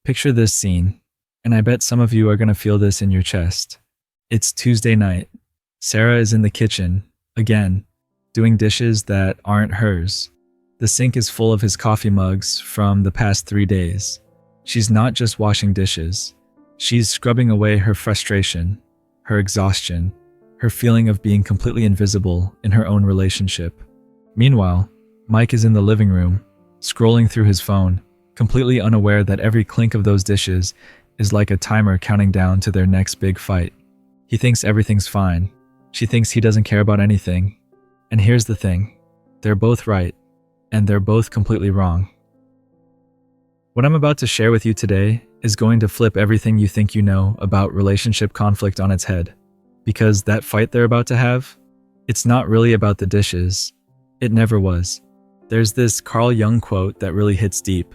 Picture this scene, and I bet some of you are going to feel this in your chest. It's Tuesday night. Sarah is in the kitchen, again, doing dishes that aren't hers. The sink is full of his coffee mugs from the past 3 days. She's not just washing dishes. She's scrubbing away her frustration, her exhaustion, her feeling of being completely invisible in her own relationship. Meanwhile, Mike is in the living room, scrolling through his phone, completely unaware that every clink of those dishes is like a timer counting down to their next big fight. He thinks everything's fine. She thinks he doesn't care about anything. And here's the thing. They're both right, and they're both completely wrong. What I'm about to share with you today is going to flip everything you think you know about relationship conflict on its head. Because that fight they're about to have, it's not really about the dishes. It never was. There's this Carl Jung quote that really hits deep.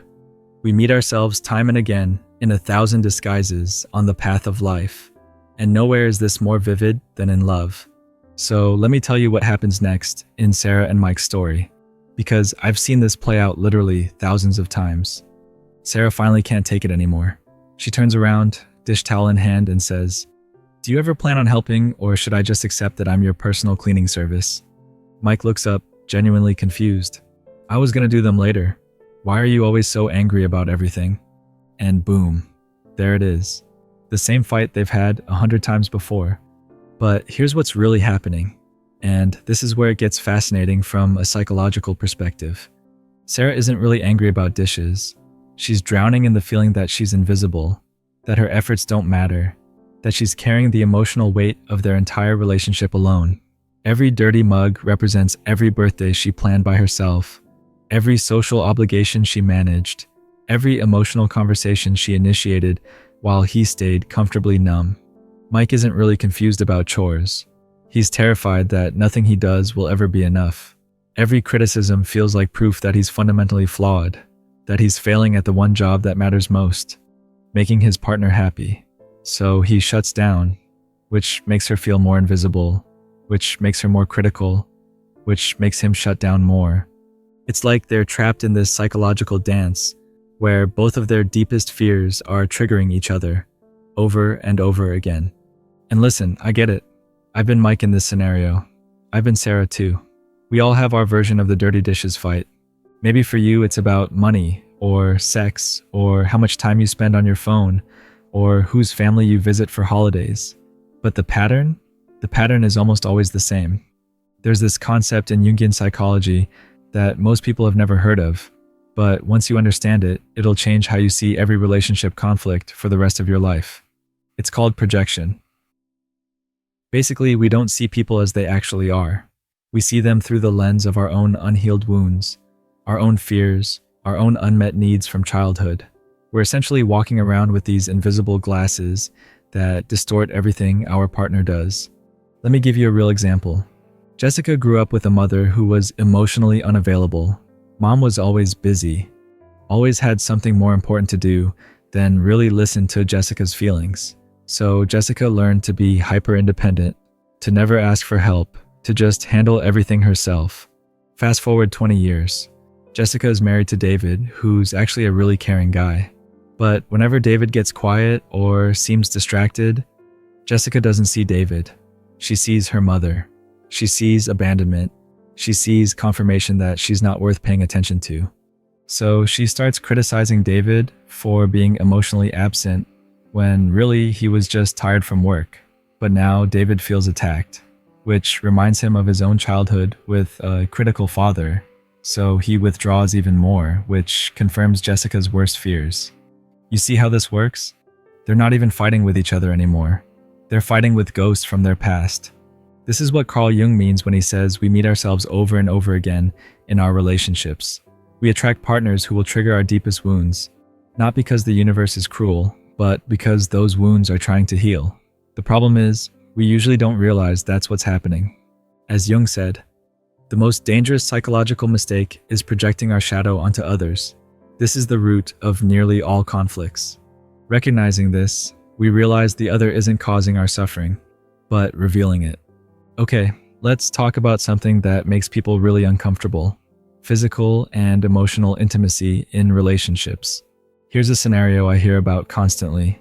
We meet ourselves time and again in 1,000 disguises on the path of life, and nowhere is this more vivid than in love. So let me tell you what happens next in Sarah and Mike's story, because I've seen this play out literally thousands of times. Sarah finally can't take it anymore. She turns around, dish towel in hand, and says, "Do you ever plan on helping, or should I just accept that I'm your personal cleaning service?" Mike looks up, genuinely confused. "I was gonna do them later. Why are you always so angry about everything?" And boom, there it is. The same fight they've had 100 times before. But here's what's really happening. And this is where it gets fascinating from a psychological perspective. Sarah isn't really angry about dishes. She's drowning in the feeling that she's invisible, that her efforts don't matter, that she's carrying the emotional weight of their entire relationship alone. Every dirty mug represents every birthday she planned by herself, every social obligation she managed, every emotional conversation she initiated while he stayed comfortably numb. Mike isn't really confused about chores. He's terrified that nothing he does will ever be enough. Every criticism feels like proof that he's fundamentally flawed, that he's failing at the one job that matters most, making his partner happy. So he shuts down, which makes her feel more invisible, which makes her more critical, which makes him shut down more. It's like they're trapped in this psychological dance where both of their deepest fears are triggering each other over and over again. And listen, I get it. I've been Mike in this scenario. I've been Sarah too. We all have our version of the dirty dishes fight. Maybe for you it's about money or sex or how much time you spend on your phone or whose family you visit for holidays. But the pattern is almost always the same. There's this concept in Jungian psychology that most people have never heard of, but once you understand it, it'll change how you see every relationship conflict for the rest of your life. It's called projection. Basically, we don't see people as they actually are. We see them through the lens of our own unhealed wounds, our own fears, our own unmet needs from childhood. We're essentially walking around with these invisible glasses that distort everything our partner does. Let me give you a real example. Jessica grew up with a mother who was emotionally unavailable. Mom was always busy, always had something more important to do than really listen to Jessica's feelings. So Jessica learned to be hyper-independent, to never ask for help, to just handle everything herself. Fast forward 20 years. Jessica is married to David, who's actually a really caring guy. But whenever David gets quiet or seems distracted, Jessica doesn't see David. She sees her mother. She sees abandonment. She sees confirmation that she's not worth paying attention to. So she starts criticizing David for being emotionally absent when really he was just tired from work. But now David feels attacked, which reminds him of his own childhood with a critical father. So he withdraws even more, which confirms Jessica's worst fears. You see how this works? They're not even fighting with each other anymore. They're fighting with ghosts from their past. This is what Carl Jung means when he says we meet ourselves over and over again in our relationships. We attract partners who will trigger our deepest wounds, not because the universe is cruel, but because those wounds are trying to heal. The problem is, we usually don't realize that's what's happening. As Jung said, the most dangerous psychological mistake is projecting our shadow onto others. This is the root of nearly all conflicts. Recognizing this, we realize the other isn't causing our suffering, but revealing it. Okay, let's talk about something that makes people really uncomfortable: physical and emotional intimacy in relationships. Here's a scenario I hear about constantly.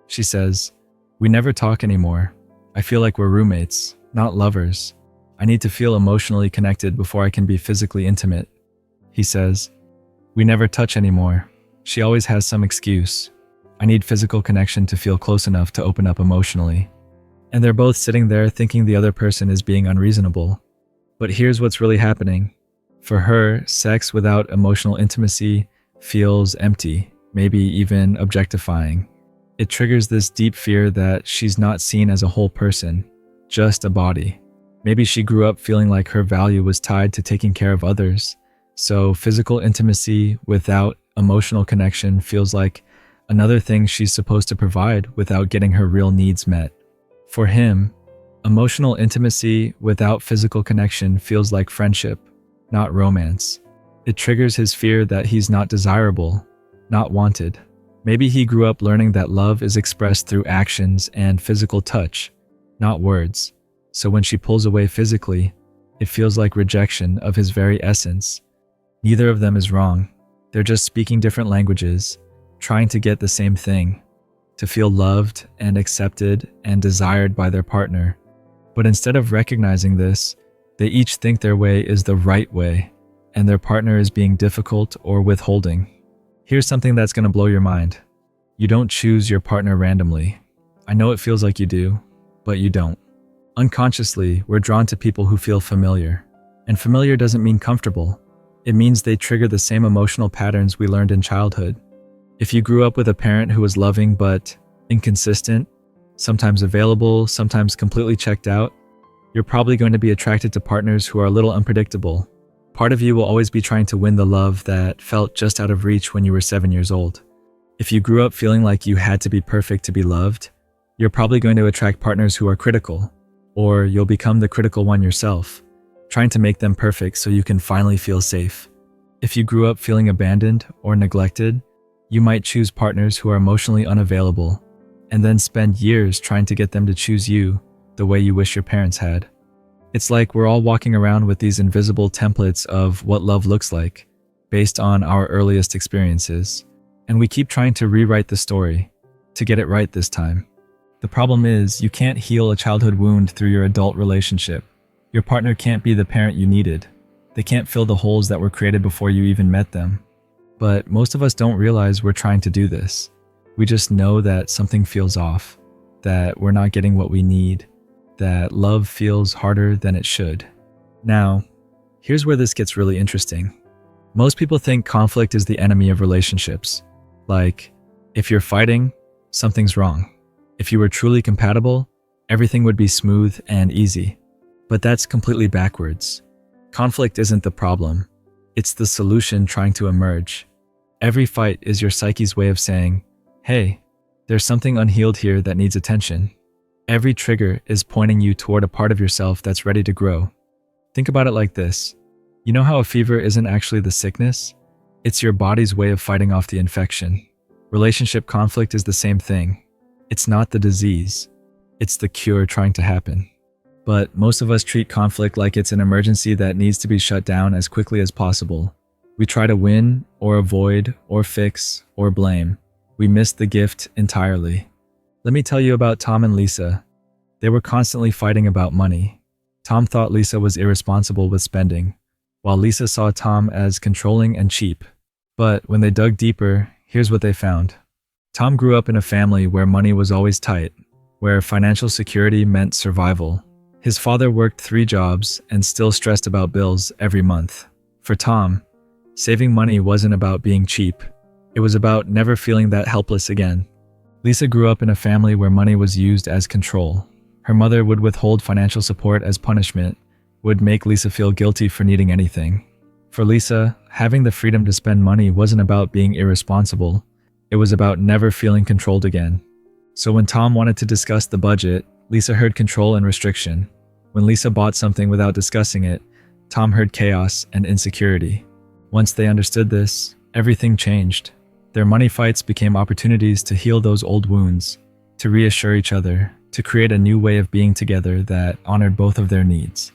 She says, "We never talk anymore. I feel like we're roommates, not lovers. I need to feel emotionally connected before I can be physically intimate." He says, "We never touch anymore. She always has some excuse. I need physical connection to feel close enough to open up emotionally." And they're both sitting there thinking the other person is being unreasonable. But here's what's really happening. For her, sex without emotional intimacy feels empty, maybe even objectifying. It triggers this deep fear that she's not seen as a whole person, just a body. Maybe she grew up feeling like her value was tied to taking care of others. So physical intimacy without emotional connection feels like another thing she's supposed to provide without getting her real needs met. For him, emotional intimacy without physical connection feels like friendship, not romance. It triggers his fear that he's not desirable, not wanted. Maybe he grew up learning that love is expressed through actions and physical touch, not words. So when she pulls away physically, it feels like rejection of his very essence. Neither of them is wrong. They're just speaking different languages, trying to get the same thing, to feel loved and accepted and desired by their partner. But instead of recognizing this, they each think their way is the right way, and their partner is being difficult or withholding. Here's something that's going to blow your mind. You don't choose your partner randomly. I know it feels like you do, but you don't. Unconsciously, we're drawn to people who feel familiar. And familiar doesn't mean comfortable. It means they trigger the same emotional patterns we learned in childhood. If you grew up with a parent who was loving but inconsistent, sometimes available, sometimes completely checked out, you're probably going to be attracted to partners who are a little unpredictable. Part of you will always be trying to win the love that felt just out of reach when you were 7 years old. If you grew up feeling like you had to be perfect to be loved, you're probably going to attract partners who are critical, or you'll become the critical one yourself, trying to make them perfect so you can finally feel safe. If you grew up feeling abandoned or neglected, you might choose partners who are emotionally unavailable, and then spend years trying to get them to choose you the way you wish your parents had. It's like we're all walking around with these invisible templates of what love looks like, based on our earliest experiences, and we keep trying to rewrite the story, to get it right this time. The problem is, you can't heal a childhood wound through your adult relationship. Your partner can't be the parent you needed. They can't fill the holes that were created before you even met them. But most of us don't realize we're trying to do this. We just know that something feels off, that we're not getting what we need, that love feels harder than it should. Now, here's where this gets really interesting. Most people think conflict is the enemy of relationships. Like, if you're fighting, something's wrong. If you were truly compatible, everything would be smooth and easy. But that's completely backwards. Conflict isn't the problem. It's the solution trying to emerge. Every fight is your psyche's way of saying, "Hey, there's something unhealed here that needs attention." Every trigger is pointing you toward a part of yourself that's ready to grow. Think about it like this. You know how a fever isn't actually the sickness? It's your body's way of fighting off the infection. Relationship conflict is the same thing. It's not the disease. It's the cure trying to happen. But most of us treat conflict like it's an emergency that needs to be shut down as quickly as possible. We try to win, or avoid, or fix, or blame. We miss the gift entirely. Let me tell you about Tom and Lisa. They were constantly fighting about money. Tom thought Lisa was irresponsible with spending, while Lisa saw Tom as controlling and cheap. But when they dug deeper, here's what they found. Tom grew up in a family where money was always tight, where financial security meant survival. His father worked 3 jobs and still stressed about bills every month. For Tom, saving money wasn't about being cheap. It was about never feeling that helpless again. Lisa grew up in a family where money was used as control. Her mother would withhold financial support as punishment, would make Lisa feel guilty for needing anything. For Lisa, having the freedom to spend money wasn't about being irresponsible. It was about never feeling controlled again. So when Tom wanted to discuss the budget, Lisa heard control and restriction. When Lisa bought something without discussing it, Tom heard chaos and insecurity. Once they understood this, everything changed. Their money fights became opportunities to heal those old wounds, to reassure each other, to create a new way of being together that honored both of their needs.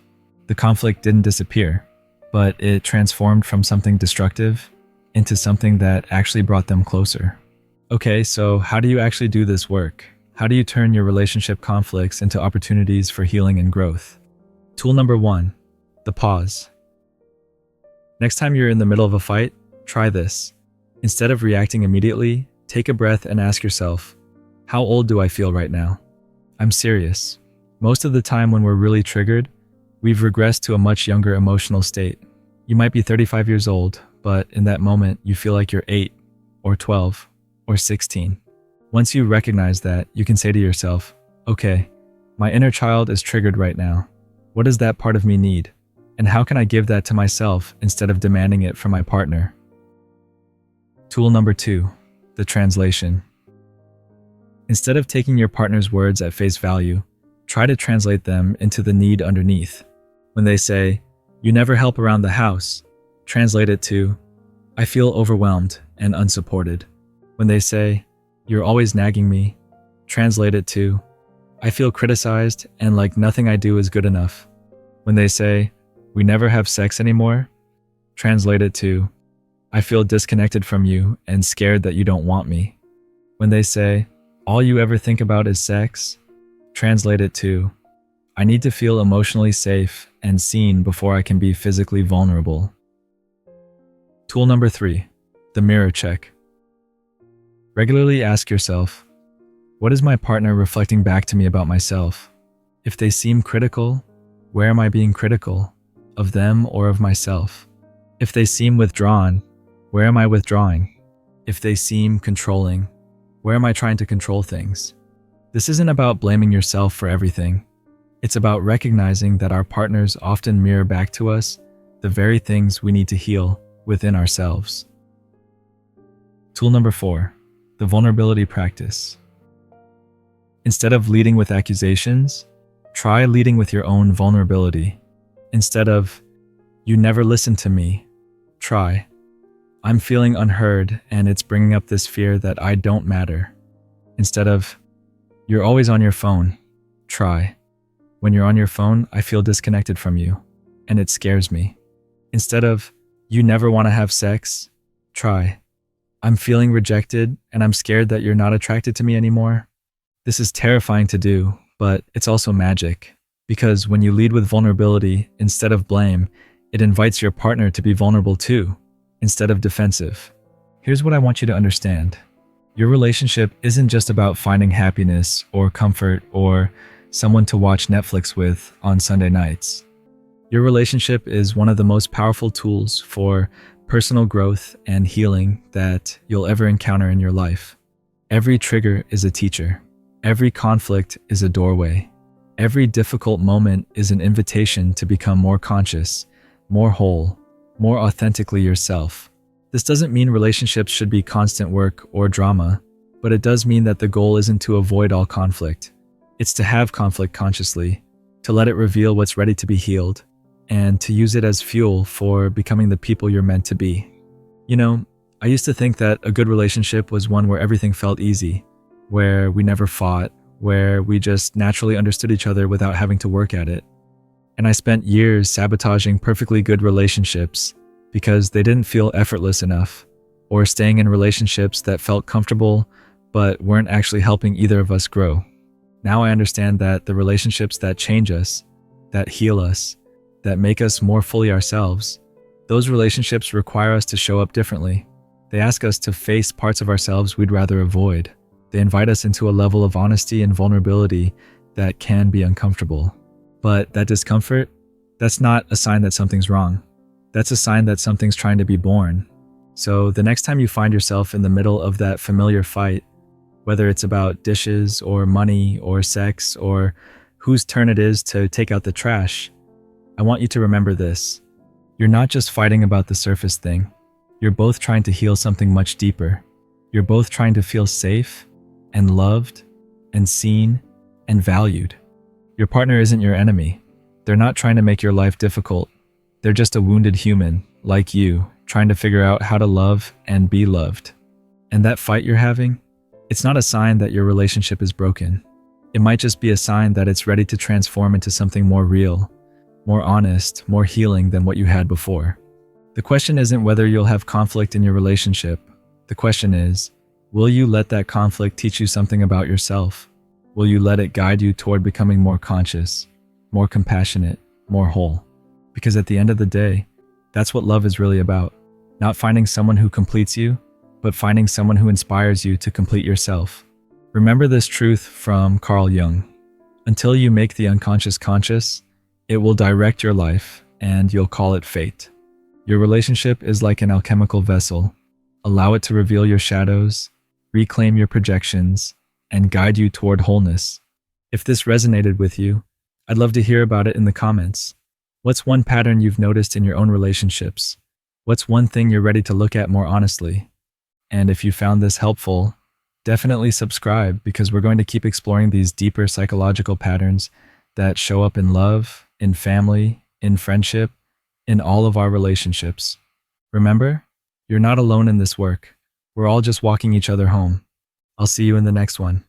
The conflict didn't disappear, but it transformed from something destructive into something that actually brought them closer. Okay, so how do you actually do this work? How do you turn your relationship conflicts into opportunities for healing and growth? Tool number 1, the pause. Next time you're in the middle of a fight, try this. Instead of reacting immediately, take a breath and ask yourself, how old do I feel right now? I'm serious. Most of the time when we're really triggered, we've regressed to a much younger emotional state. You might be 35 years old, but in that moment, you feel like you're 8 or 12 or 16. Once you recognize that, you can say to yourself, okay, my inner child is triggered right now. What does that part of me need? And how can I give that to myself instead of demanding it from my partner? Tool number 2, the translation. Instead of taking your partner's words at face value, try to translate them into the need underneath. When they say, you never help around the house, translate it to, I feel overwhelmed and unsupported. When they say, you're always nagging me, translate it to, I feel criticized and like nothing I do is good enough. When they say, we never have sex anymore, translate it to, I feel disconnected from you and scared that you don't want me. When they say, all you ever think about is sex, translate it to, I need to feel emotionally safe and seen before I can be physically vulnerable. Tool number 3, the mirror check. Regularly ask yourself, what is my partner reflecting back to me about myself? If they seem critical, where am I being critical? Of them or of myself? If they seem withdrawn, where am I withdrawing? If they seem controlling, where am I trying to control things? This isn't about blaming yourself for everything. It's about recognizing that our partners often mirror back to us the very things we need to heal within ourselves. Tool number 4, the vulnerability practice. Instead of leading with accusations, try leading with your own vulnerability. Instead of, you never listen to me, try, I'm feeling unheard and it's bringing up this fear that I don't matter. Instead of, you're always on your phone, try, when you're on your phone, I feel disconnected from you, and it scares me. Instead of, you never want to have sex, try, I'm feeling rejected and I'm scared that you're not attracted to me anymore. This is terrifying to do, but it's also magic, because when you lead with vulnerability instead of blame, it invites your partner to be vulnerable too, instead of defensive. Here's what I want you to understand. Your relationship isn't just about finding happiness or comfort or someone to watch Netflix with on Sunday nights. Your relationship is one of the most powerful tools for personal growth and healing that you'll ever encounter in your life. Every trigger is a teacher. Every conflict is a doorway. Every difficult moment is an invitation to become more conscious, more whole, more authentically yourself. This doesn't mean relationships should be constant work or drama, but it does mean that the goal isn't to avoid all conflict. It's to have conflict consciously, to let it reveal what's ready to be healed, and to use it as fuel for becoming the people you're meant to be. You know, I used to think that a good relationship was one where everything felt easy, where we never fought, where we just naturally understood each other without having to work at it. And I spent years sabotaging perfectly good relationships because they didn't feel effortless enough, or staying in relationships that felt comfortable but weren't actually helping either of us grow. Now I understand that the relationships that change us, that heal us, that make us more fully ourselves, those relationships require us to show up differently. They ask us to face parts of ourselves we'd rather avoid. They invite us into a level of honesty and vulnerability that can be uncomfortable. But that discomfort, that's not a sign that something's wrong. That's a sign that something's trying to be born. So the next time you find yourself in the middle of that familiar fight, whether it's about dishes or money or sex or whose turn it is to take out the trash, I want you to remember this. You're not just fighting about the surface thing. You're both trying to heal something much deeper. You're both trying to feel safe and loved and seen and valued. Your partner isn't your enemy. They're not trying to make your life difficult. They're just a wounded human, like you, trying to figure out how to love and be loved. And that fight you're having, it's not a sign that your relationship is broken. It might just be a sign that it's ready to transform into something more real, more honest, more healing than what you had before. The question isn't whether you'll have conflict in your relationship. The question is, Will you let that conflict teach you something about yourself? Will you let it guide you toward becoming more conscious, more compassionate, more whole? Because at the end of the day, that's what love is really about. Not finding someone who completes you, but finding someone who inspires you to complete yourself. Remember this truth from Carl Jung. Until you make the unconscious conscious, it will direct your life and you'll call it fate. Your relationship is like an alchemical vessel. Allow it to reveal your shadows, reclaim your projections, and guide you toward wholeness. If this resonated with you, I'd love to hear about it in the comments. What's one pattern you've noticed in your own relationships? What's one thing you're ready to look at more honestly? And if you found this helpful, definitely subscribe because we're going to keep exploring these deeper psychological patterns that show up in love, in family, in friendship, in all of our relationships. Remember, you're not alone in this work. We're all just walking each other home. I'll see you in the next one.